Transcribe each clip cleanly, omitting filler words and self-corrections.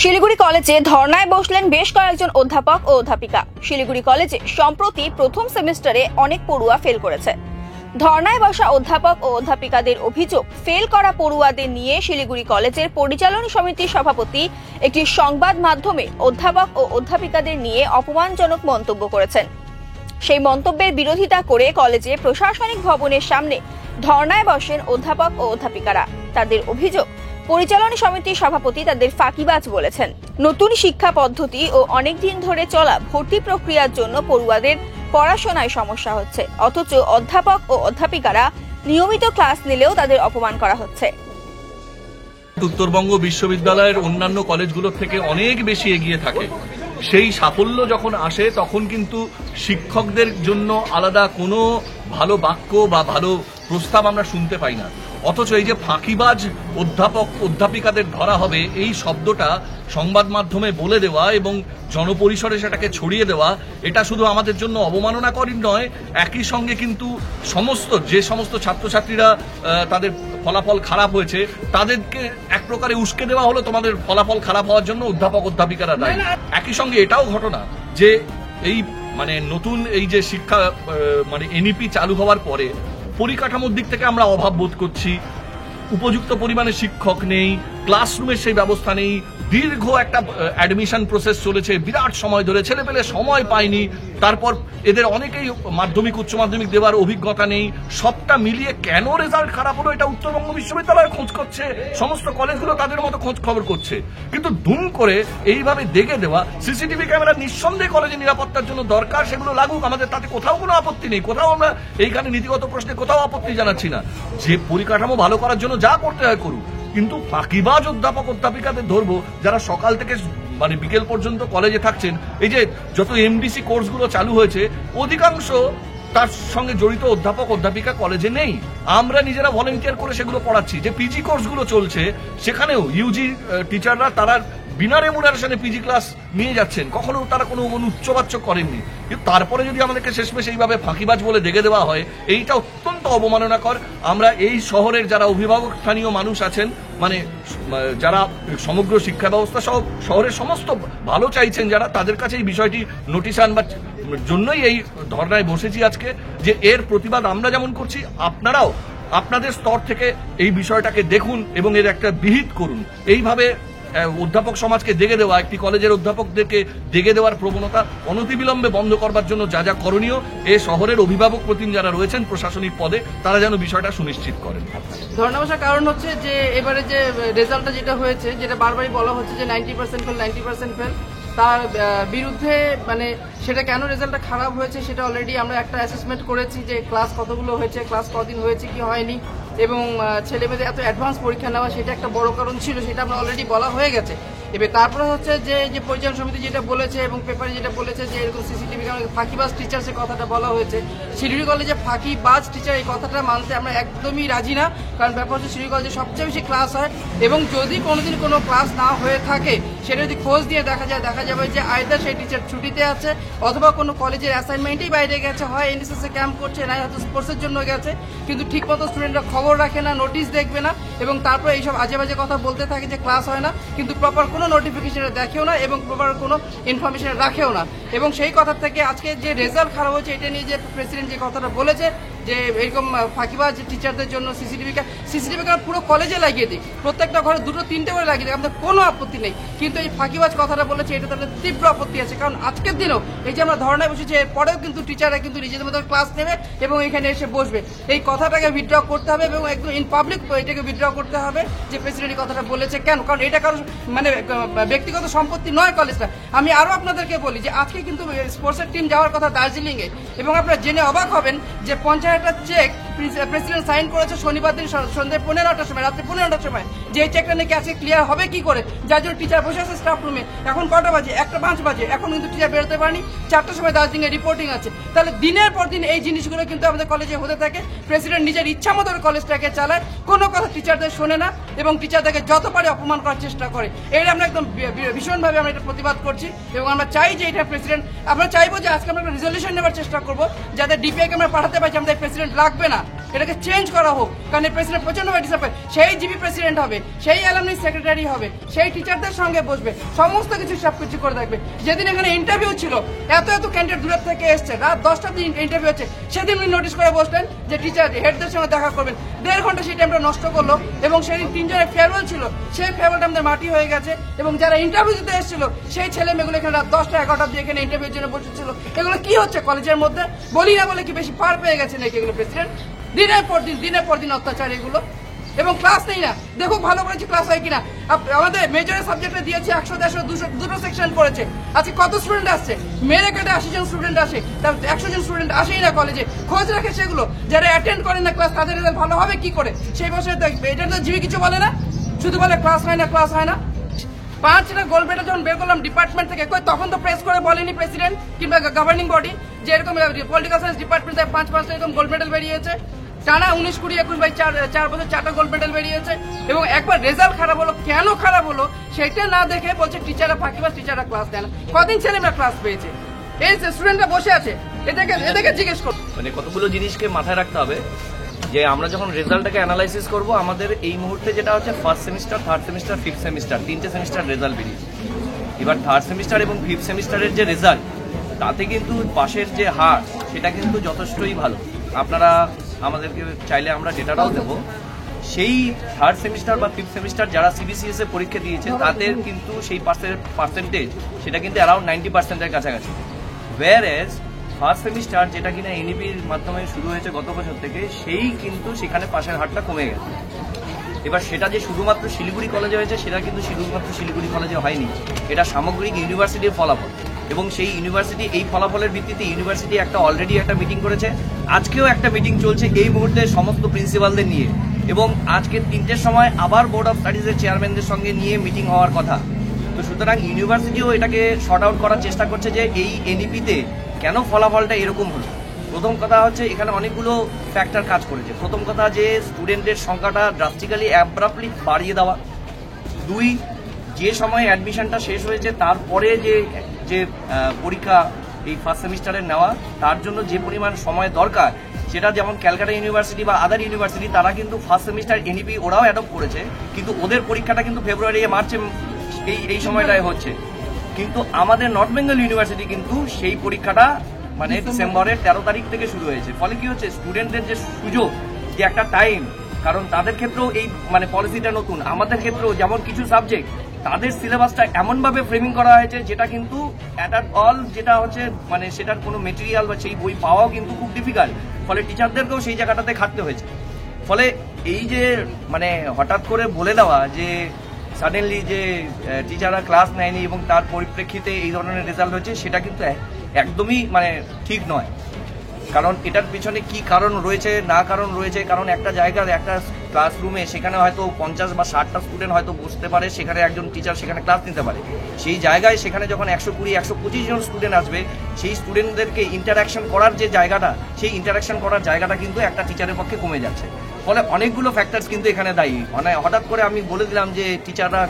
শিলিগুড়ি কলেজে ধর্নায় বসলেন বেশ কয়েকজন অধ্যাপক ও অধ্যাপিকা। শিলিগুড়ি কলেজে সম্প্রতি প্রথম সেমিস্টারে অনেক পড়ুয়া ফেল করেছে। ধর্নায় বসা অধ্যাপক ও অধ্যাপিকাদের অভিযোগ, ফেল করা পড়ুয়াদের নিয়ে শিলিগুড়ি কলেজের পরিচালনা সমিতির সভাপতি একটি সংবাদ মাধ্যমে অধ্যাপক ও অধ্যাপিকাদের নিয়ে অপমানজনক মন্তব্য করেছেন। সেই মন্তব্যের বিরোধিতা করে কলেজে প্রশাসনিক ভবনের সামনে ধর্নায় বসেন অধ্যাপক ও অধ্যাপিকারা। তাদের অভিযোগ, পরিচালনা সমিতির সভাপতি তাদের ফাঁকিবাজ বলেছেন। নতুন শিক্ষা পদ্ধতি ও অনেকদিন ধরে চলা ভর্তি প্রক্রিয়ার জন্য পড়ুয়াদের পড়াশোনায় সমস্যা হচ্ছে, অথচ অধ্যাপক ও অধ্যাপিকারা নিয়মিত ক্লাস নিলেও তাদের অপমান করা হচ্ছে। উত্তরবঙ্গ বিশ্ববিদ্যালয়ের অন্যান্য কলেজগুলোর থেকে অনেক বেশি এগিয়ে থাকে। সেই সাফল্য যখন আসে তখন কিন্তু শিক্ষকদের জন্য আলাদা কোনো ভালো বাক্য বা ভালো প্রস্তাব আমরা শুনতে পাই না। অথচ এই যে ফাঁকিবাজ অধ্যাপক অধ্যাপিকাদের ধরা হবে, এই শব্দটা সংবাদ মাধ্যমে বলে দেওয়া এবং জনপরিসরে সেটাকে ছড়িয়ে দেওয়া, এটা শুধু আমাদের জন্য অবমাননাকরই নয়, একই সঙ্গে কিন্তু যে সমস্ত ছাত্রছাত্রীরা তাদের ফলাফল খারাপ হয়েছে তাদেরকে এক প্রকারে উস্কে দেওয়া হলো, তোমাদের ফলাফল খারাপ হওয়ার জন্য অধ্যাপক অধ্যাপিকারা দায়ী। একই সঙ্গে এটাও ঘটনা যে এই নতুন এই যে শিক্ষা এনইপি চালু হওয়ার পরে পরিকাঠামোর দিক থেকে আমরা অভাব বোধ করছি। উপযুক্ত পরিমাণে শিক্ষক নেই, ক্লাসরুমের সেই ব্যবস্থা নেই, দীর্ঘ একটা অ্যাডমিশন প্রসেস চলেছে বিরাট সময় ধরে, ছেলেপেলে সময় পায়নি। তারপর এদের অনেকেই মাধ্যমিক উচ্চ মাধ্যমিক দেওয়ার অভিজ্ঞতা নেই। সবটা মিলিয়ে কেন রেজাল্ট খারাপ হলো এটা উত্তরবঙ্গ বিশ্ববিদ্যালয় খোঁজ করছে, সমস্ত কলেজগুলো তাদের মতো খোঁজ খবর করছে। কিন্তু দুম করে এইভাবে দেখে দেওয়া, সিসিটিভি ক্যামেরা নিঃসন্দেহে কলেজের নিরাপত্তার জন্য দরকার, সেগুলো লাগুক, আমাদের তাতে কোথাও কোনো আপত্তি নেই, কোথাও আমরা এইখানে নীতিগত প্রশ্নে কোথাও আপত্তি জানাচ্ছি না। যে পরিকাঠামো ভালো করার জন্য যা করতে হয় করুক, কিন্তু ফাঁকিবাজ অধ্যাপক অধ্যাপিকাদের ধরবো যারা সকাল থেকে বিকেল পর্যন্ত কলেজে থাকছেন। এই যে যত এমডিসি কোর্সগুলো চালু হয়েছে অধিকাংশ তার সঙ্গে জড়িত অধ্যাপক অধ্যাপিকা কলেজে নেই। আমরা নিজেরা ভলেন্টিয়ার করে সেগুলো পড়াচ্ছি। যে পিজি কোর্সগুলো চলছে সেখানেও ইউজি টিচাররা তারা বিনা রেমুনারেশনে পিজি ক্লাস নিয়ে যাচ্ছেন, কখনো তারা কোনো উচ্চবাচ্য করেননি। কিন্তু তারপরে যদি আমাদেরকে শেষমেশ এইভাবে ফাঁকিবাজ বলে দেখে দেওয়া হয়, এইটা অত্যন্ত অবমাননাকর। আমরা এই শহরের যারা অভিভাবক স্থানীয় মানুষ আছেন, যারা সমগ্র শিক্ষা ব্যবস্থা সহ শহরের সমস্ত ভালো চাইছেন, যারা তাদের কাছে এই বিষয়টি নোটিশ আনবার জন্যই এই ধর্নায় বসেছি আজকে, যে এর প্রতিবাদ আমরা যেমন করছি, আপনারাও আপনাদের স্তর থেকে এই বিষয়টাকে দেখুন এবং এর একটা বিহিত করুন। এইভাবে অধ্যাপক সমাজকে দেখে দেওয়া, একটি কলেজের অধ্যাপকদেরকে দেখে দেওয়ার প্রবণতা অনতিবিলম্বে বন্ধ করবার জন্য যা যা করণীয়, এ শহরের অভিভাবক প্রতিনিধি যারা রয়েছেন প্রশাসনিক পদে, তারা যেন বিষয়টা সুনিশ্চিত করেন। ধর্ণা বসার কারণ হচ্ছে যে এবারে যে রেজাল্টটা যেটা হয়েছে, যেটা বারবারই বলা হচ্ছে যে 90% ফেল 90% ফেল, তার বিরুদ্ধে সেটা কেন রেজাল্টটা খারাপ হয়েছে সেটা অলরেডি আমরা একটা অ্যাসেসমেন্ট করেছি, যে ক্লাস কতগুলো হয়েছে, ক্লাস কদিন হয়েছে কি হয়নি, এবং ছেলেমেয়েদের এত অ্যাডভান্স পরীক্ষা নেওয়া সেটা একটা বড় কারণ ছিল, সেটা আমরা অলরেডি বলা হয়ে গেছে। এবার তারপরে হচ্ছে যে পরিচালনা সমিতি যেটা বলেছে এবং পেপারে যেটা বলেছে যে এরকম সিসিটিভি ক্যামেরা ফাঁকিবাজ টিচার, সে কথাটা বলা হয়েছে। শিলিগুড়ি কলেজে ফাঁকিবাজ টিচার এই কথাটা মানতে আমরা একদমই রাজি না। কারণ ব্যাপার হচ্ছে শিলিগুড়ি কলেজে সবচেয়ে বেশি ক্লাস হয়, এবং যদি কোনোদিন কোনো ক্লাস না হয়ে থাকে সেটা যদি খোঁজ দিয়ে দেখা যাবে যে আইদার সেই টিচার ছুটিতে আছে, অথবা কোনো কলেজের অ্যাসাইনমেন্টেই বাইরে গেছে, হয় এনএসএসে ক্যাম্প করছে, না হয়তো স্পোর্টসের জন্য গেছে, কিন্তু ঠিকমতো স্টুডেন্টরা খবর রাখে না, নোটিশ দেখবে না, এবং তারপরে এইসব আজে বাজে কথা বলতে থাকে যে ক্লাস হয় না, কিন্তু প্রপার কোনো নোটিফিকেশন দেখেও না এবং প্রপার কোনো ইনফরমেশন রাখেও না। এবং সেই কথা থেকে আজকে যে রেজাল্ট খারাপ হয়েছে, এটা নিয়ে যে প্রেসিডেন্ট যে কথাটা বলেছে যে এরকম ফাঁকিবাজ টিচারদের জন্য সিসিটিভি ক্যামেরা পুরো কলেজে লাগিয়ে দিই, প্রত্যেকটা ঘরে 2-3টে করে লাগিয়ে দিই, আমাদের কোনো আপত্তি নেই। কিন্তু এই ফাঁকিবাজ কথাটা বলেছে, এটা তাদের তীব্র আপত্তি আছে। কারণ আজকের দিনও এই যে আমরা ধর্নায় বসেছি, এরপরেও কিন্তু টিচাররা কিন্তু নিজেদের মতো ক্লাস নেবে এবং এখানে এসে বসবে। এই কথাটাকে উইথড্র করতে হবে এবং একদম ইন পাবলিক এটাকে উইথড্র করতে হবে যে প্রেসিডেন্ট এই কথাটা বলেছে কেন। কারণ এটা কারণ ব্যক্তিগত সম্পত্তি নয় কলেজটা। আমি আরো আপনাদেরকে বলি যে আজকে কিন্তু স্পোর্টসের টিম যাওয়ার কথা দার্জিলিংয়ে, এবং আপনারা জেনে অবাক হবেন যে 50,000 চেক প্রেসিডেন্ট সাইন করেছে শনিবার দিন সন্ধ্যে 15টার সময়, রাত্রে 15টার সময়, যে চেকটা নাকি আজকে ক্লিয়ার হবে কি করে, যার জন্য টিচার বসে আছে স্টাফ রুমে। এখন কটা বাজে? 1:05 বাজে, এখন কিন্তু টিচার বেরোতে পারেনি। 4টার সময় দার্জিলিংয়ে রিপোর্টিং আছে। তাহলে দিনের পর দিন এই জিনিসগুলো কিন্তু আমাদের কলেজে হতে থাকে। প্রেসিডেন্ট নিজের ইচ্ছা মতো কলেজটাকে চালায়, কোনো কথা টিচারদের শোনে না এবং টিচারদেরকে যত পারে অপমান করার চেষ্টা করে। এটা আমরা একদম ভীষণভাবে আমরা এটা প্রতিবাদ করছি এবং আমরা চাই যে এটা প্রেসিডেন্ট, আমরা চাইবো যে আজকে আমরা একটা রেজলিউশন নেওয়ার চেষ্টা করবো যাতে ডিপিআইকে আমরা পাঠাতে পারি যে আমাদের প্রেসিডেন্ট লাগবে না, এটাকে চেঞ্জ করা হোক, কারণ এই প্রেসিডেন্ট প্রচন্ডভাবে ডিসঅ্যাপয়েন্ট। সেই জিবি প্রেসিডেন্ট হবে, সেই অ্যালামনি সেক্রেটারি হবে, সেই টিচারদের সঙ্গে বসবে, সমস্ত কিছু সবকিছু করে থাকবে। যেদিন এখানে ইন্টারভিউ ছিল, এত ক্যান্ডিডেট দূরের থেকে এসছে, রাত 10টার দিন ইন্টারভিউ হচ্ছে, সেদিন উনি নোটিশ করে বসলেন যে টিচার হেডদের সঙ্গে দেখা করবেন। 1.5 ঘন্টা সেই টাইমটা নষ্ট করলো, এবং সেদিন 3 জনের ফেয়ারওয়েল ছিল, সেই ফেয়ারওয়েলটা আমাদের মাটি হয়ে গেছে। এবং যারা ইন্টারভিউ দিতে এসেছিল, সেই ছেলে মেয়েগুলো এখানে রাত 10টা 11টা দিয়ে এখানে ইন্টারভিউর জন্য বসেছিল। এগুলো কি হচ্ছে কলেজের মধ্যে? বলি না বলে কি বেশি পার পেয়ে গেছে নাকি এগুলো প্রেসিডেন্ট? দিনের পর দিন অত্যাচার এগুলো, এবং ক্লাস নেই না। দেখুক ভালো করেছে ক্লাস হয় কিনা। আমাদের মেজরের সাবজেক্টে দিয়েছে 100, 150, 200 দুটো সেকশন পড়েছে। আজকে কত স্টুডেন্ট আসছে? মেরে কেটে 80 জন স্টুডেন্ট আসে, তার 100 জন স্টুডেন্ট আসেই না কলেজে। খোঁজ রাখে সেগুলো, যারা অ্যাটেন্ড করেন না ক্লাস, তাদের রেজাল্ট ভালো হবে কি করে? সেই বছর এটা তো জিবি কিছু বলে না, শুধু বলে ক্লাস হয় না, ক্লাস হয় না। 5টা গোল্ড মেডেল যখন বের করলাম ডিপার্টমেন্ট থেকে, তখন তো প্রেস করে বলেনি প্রেসিডেন্ট কিংবা গভর্নিং বডি যে এরকম পলিটিক্যাল সায়েন্স ডিপার্টমেন্ট থেকে 5 এরকম গোল্ড মেডেল বেরিয়েছে। টানা 19, 20, 21 বাই 4 বছর 4টা গোল্ড মেডেল বেরিয়েছে। এবং একবার রেজাল্ট খারাপ হলো, কেন খারাপ হলো সেটা না দেখে বলছে টিচাররা ফাঁকিবাজ, টিচাররা ক্লাস দেয় না। কদিন ছেলেমেয়েরা ক্লাস পেয়েছে? এই স্টুডেন্টরা বসে আছে, এদেরকে জিজ্ঞেস করো। মানে কতগুলো জিনিসকে মাথায় রাখতে হবে যে আমরা যখন রেজাল্টটাকে অ্যানালাইসিস করব, আমাদের এই মুহূর্তে যেটা হচ্ছে first semester, third semester, fifth semester, 3টে সেমিস্টার রেজাল্ট বেরিয়েছে। এবার থার্ড সেমিস্টার এবং ফিফথ সেমিস্টারের যে রেজাল্ট, তাতে কিন্তু পাশের যে হার সেটা কিন্তু যথেষ্টই ভালো। আপনারা আমাদেরকে চাইলে আমরা ডেটাটাও দেবো। সেই থার্ড সেমিস্টার বা ফিফথ সেমিস্টার যারা সিবিসিএস এ পরীক্ষা দিয়েছে, তাদের কিন্তু সেই পার্সেন্টেজ সেটা কিন্তু অ্যারাউন্ড 90%-এর কাছাকাছি। ওয়্যারএজ ফার্স্ট সেমিস্টার যেটা কিনা এনইপির মাধ্যমে শুরু হয়েছে গত বছর থেকে, সেই কিন্তু সেখানে পাশের হারটা কমে গেছে। এবার সেটা যে শুধুমাত্র শিলিগুড়ি কলেজে হয়েছে, সেটা কিন্তু শুধুমাত্র শিলিগুড়ি কলেজে হয়নি, এটা সামগ্রিক ইউনিভার্সিটির ফলাফল। এবং সেই ইউনিভার্সিটি এই ফলাফলের ভিত্তিতে ইউনিভার্সিটি অলরেডি একটা মিটিং করেছে, আজকেও একটা মিটিং চলছে এই মুহূর্তে সমস্ত প্রিন্সিপালদের নিয়ে, এবং আজকে 3টের সময় আবার বোর্ড অফ স্টাডিজের চেয়ারম্যানদের সঙ্গে নিয়ে মিটিং হওয়ার কথা। তো সুতরাং ইউনিভার্সিটিও এটাকে শর্ট আউট করার চেষ্টা করছে যে এই এনইপিতে কেন ফলাফলটা এরকম হলো। প্রথম কথা হচ্ছে এখানে অনেকগুলো ফ্যাক্টর কাজ করেছে। প্রথম কথা যে স্টুডেন্টের সংখ্যাটা ড্রাস্টিক্যালি অ্যাব্রাপ্টলি বাড়িয়ে দেওয়া। 2, যে সময় অ্যাডমিশনটা শেষ হয়েছে তারপরে যে পরীক্ষা এই ফার্স্ট সেমিস্টারের নেওয়া, তার জন্য যে পরিমাণ সময় দরকার, সেটা যেমন ক্যালকাটা ইউনিভার্সিটি বা আদার ইউনিভার্সিটি তারা কিন্তু ফার্স্ট সেমিস্টার এনইপি ওরাও অ্যাডপ্ট করেছে, কিন্তু ওদের পরীক্ষাটা কিন্তু ফেব্রুয়ারি মার্চে এই সময়টায় হচ্ছে। কিন্তু আমাদের নর্থ বেঙ্গল ইউনিভার্সিটি কিন্তু সেই পরীক্ষাটা মানে ডিসেম্বরের 13 তারিখ থেকে শুরু হয়েছে। ফলে কি হচ্ছে, স্টুডেন্টদের যে সুযোগ, যে একটা টাইম, কারণ তাদের ক্ষেত্রেও এই মানে পলিসিটা নতুন, আমাদের ক্ষেত্রেও যেমন কিছু সাবজেক্ট তাদের সিলেবাসটা এমনভাবে ফ্রেমিং করা হয়েছে যেটা কিন্তু অ্যাট অল যেটা হচ্ছে মানে সেটার কোনো মেটেরিয়াল বা সেই বই পাওয়াও কিন্তু খুব ডিফিকাল্ট। ফলে টিচারদেরকেও সেই জায়গাটাতে খাটতে হয়েছে। ফলে এই যে মানে হঠাৎ করে বলে দেওয়া যে সাডেনলি যে টিচাররা ক্লাস নেয়নি এবং তার পরিপ্রেক্ষিতে এই ধরনের রেজাল্ট হয়েছে, সেটা কিন্তু একদমই মানে ঠিক নয়। কারণ এটার পিছনে কি কারণ রয়েছে না কারণ রয়েছে, কারণ একটা জায়গার একটা ক্লাসরুমে সেখানে হয়তো 50 বা 60টা স্টুডেন্ট হয়তো বসতে পারে, সেখানে একজন টিচার সেখানে ক্লাস নিতে পারে। সেই জায়গায় সেখানে যখন 120, 125 জন স্টুডেন্ট আসবে, সেই স্টুডেন্টদেরকে ইন্টারাকশন করার যে জায়গাটা, সেই ইন্টারাকশন করার জায়গাটা কিন্তু একটা টিচারের পক্ষে কমে যাচ্ছে। ফলে অনেকগুলো ফ্যাক্টরস কিন্তু এখানে দায়ী। মানে হঠাৎ করে আমি বলে দিলাম যে টিচাররা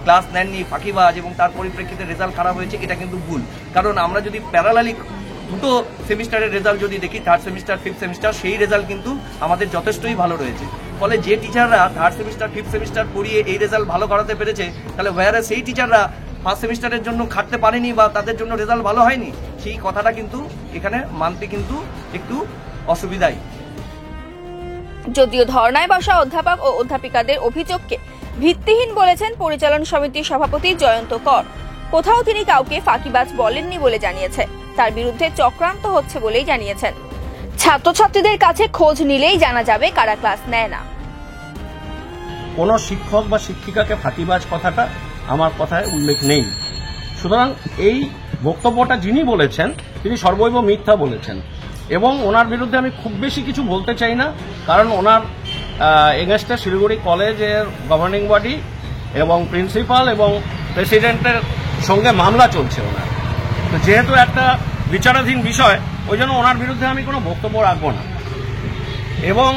ক্লাস নেননি, ফাঁকিবাজ, এবং তার পরিপ্রেক্ষিতে রেজাল্ট খারাপ হয়েছে, এটা কিন্তু ভুল। কারণ আমরা যদি প্যারালালি দুটো সেমিস্টারের রেজাল্ট যদি দেখি, থার্ড সেমিস্টার, ফিফথ সেমিস্টার, সেই রেজাল্ট কিন্তু আমাদের যথেষ্টই ভালো রয়েছে। ফলে যে টিচাররা থার্ড সেমিস্টার, ফিফথ সেমিস্টার পড়িয়ে এই রেজাল্ট ভালো করাতে পেরেছে, তাহলে ওয়ারে সেই টিচাররা ফার্স্ট সেমিস্টারের জন্য খাটতে পারেনি বা তাদের জন্য রেজাল্ট ভালো হয়নি, সেই কথাটা কিন্তু এখানে মানতে কিন্তু একটু অসুবিধাই। যদিও ধর্নায় বসা অধ্যাপক ও অধ্যাপিকাদের অভিযোগকে ভিত্তিহীন বলেছেন পরিচালন সমিতির সভাপতি জয়ন্ত কর। কোথাও তিনি কাউকে ফাঁকিবাজ বলেননি বলে জানিয়েছে, তার বিরুদ্ধে চক্রান্ত হচ্ছে বলেই জানিয়েছেন। ছাত্রছাত্রীদের কাছে খোঁজ নিলেই জানা যাবে কারা ক্লাস নেয় না। কোনো শিক্ষক বা শিক্ষিকাকে ফাঁকিবাজ কথাটা আমার কথায় উল্লেখ নেই। সুতরাং এই বক্তব্যটা যিনি বলেছেন তিনি সর্বৈব মিথ্যা বলেছেন, এবং ওনার বিরুদ্ধে আমি খুব বেশি কিছু বলতে চাই না, কারণ ওনার এগেনস্টে শিলিগুড়ি কলেজের গভর্নিং বডি এবং প্রিন্সিপাল এবং প্রেসিডেন্টের সঙ্গে মামলা চলছে ওনার। তো যেহেতু একটা বিচারাধীন বিষয়, ওই জন্য ওনার বিরুদ্ধে আমি কোনো বক্তব্য রাখবো না। এবং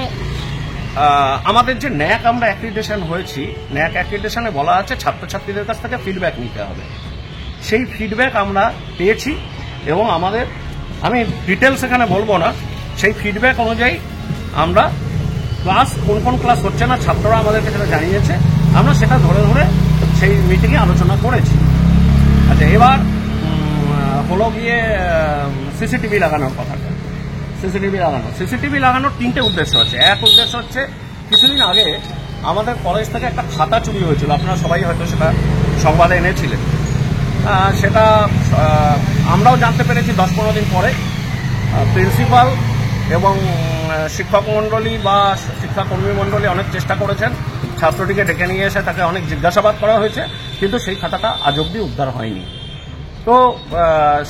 আমাদের যে ন্যাক আমরা অ্যাক্রিডিটেশন হয়েছি, ন্যাক অ্যাক্রিডিটেশনে বলা আছে ছাত্রছাত্রীদের কাছ থেকে ফিডব্যাক নিতে হবে। সেই ফিডব্যাক আমরা পেয়েছি এবং আমি ডিটেলস এখানে বলবো না, সেই ফিডব্যাক অনুযায়ী আমরা ক্লাস কোন কোন ক্লাস হচ্ছে না ছাত্ররা আমাদেরকে যেটা জানিয়েছে আমরা সেটা ধরে ধরে সেই মিটিংয়ে আলোচনা করেছি। আচ্ছা, এবার হলো গিয়ে সিসিটিভি লাগানোর কথাটা। সিসিটিভি লাগানোর তিনটে উদ্দেশ্য আছে। এক উদ্দেশ্য হচ্ছে কিছুদিন আগে আমাদের কলেজ থেকে একটা খাতা চুরি হয়েছিল, আপনারা সবাই হয়তো সেটা সংবাদে এনেছিলেন। সেটা আমরাও জানতে পেরেছি 10-15 দিন পরে। প্রিন্সিপাল এবং শিক্ষক মণ্ডলী বা শিক্ষাকর্মী মণ্ডলী অনেক চেষ্টা করেছেন, ছাত্রটিকে ডেকে নিয়ে এসে তাকে অনেক জিজ্ঞাসাবাদ করা হয়েছে, কিন্তু সেই খাতাটা আজ অব্দি উদ্ধার হয়নি। তো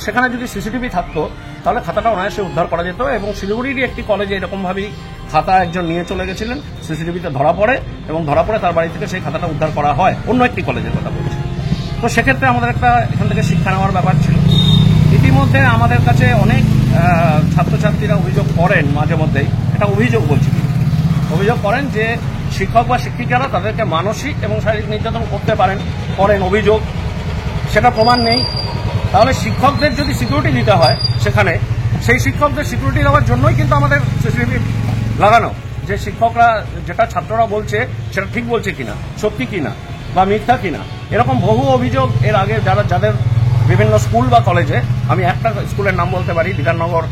সেখানে যদি সিসিটিভি থাকতো তাহলে খাতাটা অনায়াসে উদ্ধার করা যেত, এবং শিলিগুড়িরই একটি কলেজে এরকমভাবেই খাতা একজন নিয়ে চলে গেছিলেন, সিসিটিভিতে ধরা পড়ে, এবং ধরা পড়ে তার বাড়ি থেকে সেই খাতাটা উদ্ধার করা হয়, অন্য একটি কলেজের কথা বলছি। তো সেক্ষেত্রে আমাদের একটা এখান থেকে শিক্ষা নেওয়ার ব্যাপার ছিল। ইতিমধ্যে আমাদের কাছে অনেক ছাত্রছাত্রীরা অভিযোগ করেন, মাঝে মধ্যেই এটা অভিযোগ বলছি, অভিযোগ করেন যে শিক্ষক বা শিক্ষিকারা তাদেরকে মানসিক এবং শারীরিক নির্যাতন করেন অভিযোগ, সেটা প্রমাণ নেই। তাহলে শিক্ষকদের যদি সিকিউরিটি দিতে হয় সেখানে, সেই শিক্ষকদের সিকিউরিটি দেওয়ার জন্যই কিন্তু আমাদের সিসিটিভি লাগানো, যে শিক্ষকরা যেটা ছাত্ররা বলছে সেটা ঠিক বলছে কিনা, সত্যি কিনা বা মিথ্যা কিনা। এরকম বহু অভিযোগ এর আগে যাদের বিভিন্ন স্কুল বা কলেজে, আমি একটা স্কুলের নাম বলতে পারি, বিধাননগর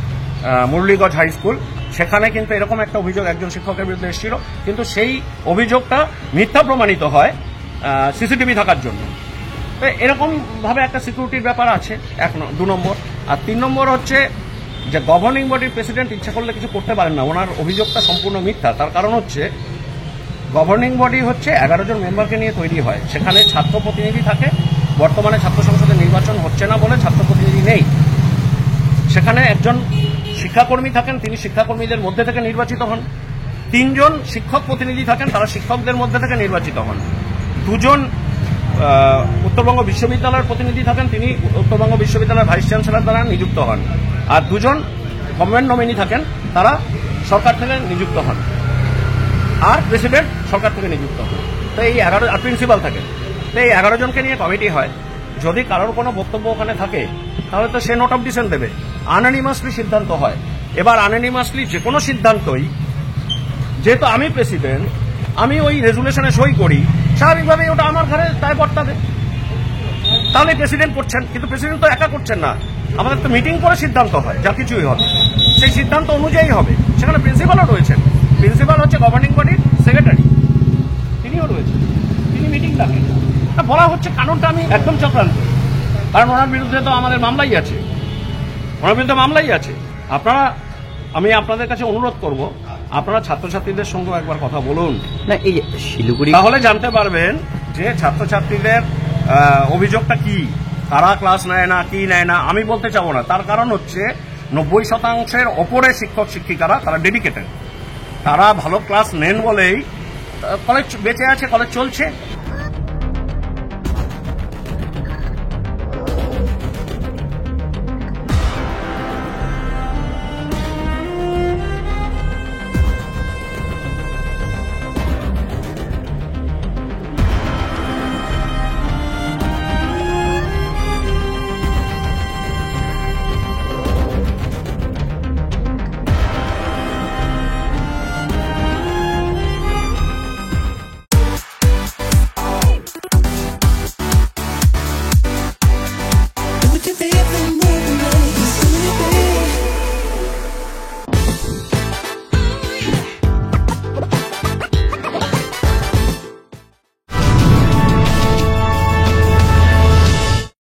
মুরলীগঞ্জ হাই স্কুল, সেখানে কিন্তু এরকম একটা অভিযোগ একজন শিক্ষকের বিরুদ্ধে এসেছিল, কিন্তু সেই অভিযোগটা মিথ্যা প্রমাণিত হয় সিসিটিভি থাকার জন্য। তো এরকম ভাবে একটা সিকিউরিটির ব্যাপার আছে, 2 নম্বর। আর 3 নম্বর হচ্ছে যে গভর্নিং বডির প্রেসিডেন্ট ইচ্ছা করলে কিছু করতে পারেন না, ওনার অভিযোগটা সম্পূর্ণ মিথ্যা। তার কারণ হচ্ছে গভর্নিং বডি হচ্ছে 11 জন মেম্বারকে নিয়ে তৈরি হয়, সেখানে ছাত্র প্রতিনিধি থাকে। বর্তমানে ছাত্র সংসদের নির্বাচন হচ্ছে না বলে ছাত্র প্রতিনিধি নেই, সেখানে একজন শিক্ষাকর্মী থাকেন, তিনি শিক্ষাকর্মীদের মধ্যে থেকে নির্বাচিত হন। 3 জন শিক্ষক প্রতিনিধি থাকেন, তারা শিক্ষকদের মধ্যে থেকে নির্বাচিত হন। 2 জন উত্তরবঙ্গ বিশ্ববিদ্যালয়ের প্রতিনিধি থাকেন, তিনি উত্তরবঙ্গ বিশ্ববিদ্যালয়ের ভাইস চ্যান্সেলর দ্বারা নিযুক্ত হন। আর 2 জন গভর্নমেন্ট নমিনি থাকেন, তারা সরকার থেকে নিযুক্ত হন। আর প্রেসিডেন্ট সরকার থেকে নিযুক্ত হন। তো এই 11, আর প্রিন্সিপাল থাকেন। তো এই 11 জনকে নিয়ে কমিটি হয়। যদি কারোর কোনো বক্তব্য ওখানে থাকে তাহলে তো সে নোট অফ ডিসেন্ট দেবে, আনঅনিমাসলি সিদ্ধান্ত হয়। এবার আনঅনিমাসলি যে কোনো সিদ্ধান্তই, যেহেতু আমি প্রেসিডেন্ট, আমি ওই রেজুলেশনে সই করি, স্বাভাবিকভাবেই ওটা আমার ঘরে দায় বর্তাবে। তাহলে প্রেসিডেন্ট করছেন, কিন্তু প্রেসিডেন্ট তো একা করছেন না, আমাদের তো মিটিং করে সিদ্ধান্ত হয়, যা কিছুই হবে সেই সিদ্ধান্ত অনুযায়ী হবে। সেখানে প্রিন্সিপালও রয়েছেন, প্রিন্সিপাল হচ্ছে গভর্নিং বডির সেক্রেটারি, তিনিও রয়েছেন, তিনি মিটিং ডাকেন। বলা হচ্ছে কারণটা আমি একদম চক্রান্ত, কারণ ওনার বিরুদ্ধে তো আমাদের মামলাই আছে, আপনারা, আমি আপনাদের কাছে অনুরোধ করব, আপনারা ছাত্রছাত্রীদের সঙ্গে একবার কথা বলুন না, এই শিলিগুড়ি, তাহলে জানতে পারবেন যে ছাত্রছাত্রীদের অভিযোগটা কি, কারা ক্লাস নেয় না, কি নেয় না। আমি বলতে চাবো না, তার কারণ হচ্ছে 90% ওপরে শিক্ষক শিক্ষিকারা তারা ডেডিকেটেড, তারা ভালো ক্লাস নেন বলেই কলেজ বেঁচে আছে, কলেজ চলছে।